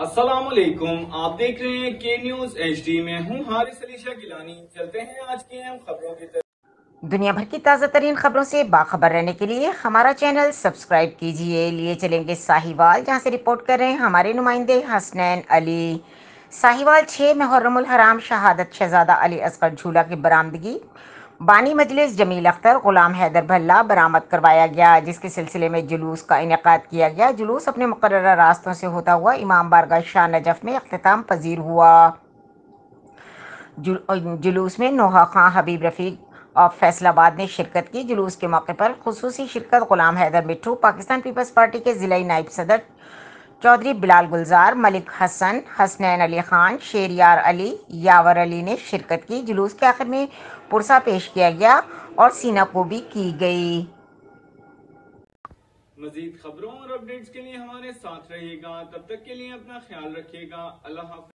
अस्सलामुअलैकुम, आप देख रहे हैं के न्यूज HD में हूं हारिस अली शाह गिलानी। चलते हैं आज की अहम खबरों की तरफ। दुनिया भर की ताज़ा तरीन खबरों से बाखबर रहने के लिए हमारा चैनल सब्सक्राइब कीजिए। लिए चलेंगे साहिवाल, जहां से रिपोर्ट कर रहे हैं हमारे नुमाइंदे हसनैन अली। साहिवाल 6 मुहर्रमुल हराम शहादत शहजादा अली असगर झूला की बरामदगी बानी मजलिस जमील अख्तर गुलाम हैदर भल्ला बरामद करवाया गया, जिसके सिलसिले में जुलूस का इनेकाद किया गया। जुलूस अपने मुकर्ररा रास्तों से होता हुआ इमाम बारगाह शाह नजफ में अख्तिताम पजीर हुआ। जुलूस में नोहा खां हबीब रफ़ीक और फैसलाबाद ने शिरकत की। जुलूस के मौके पर खुसूसी शिरकत गुलाम हैदर मिट्ठू, पाकिस्तान पीपल्स पार्टी के ज़िला नायब सदर चौधरी बिलाल गुलजार, मलिक हसन, हसनैन अली खान, शेरियार अली, यावर अली ने शिरकत की। जुलूस के आखिर में पुरसा पेश किया गया और सीनाकोबी की गई। मजीद खबरों और अपडेट्स के लिए हमारे साथ रहिएगा। तब तक के लिए अपना ख्याल रखिएगा। अल्लाह हाफ़िज़।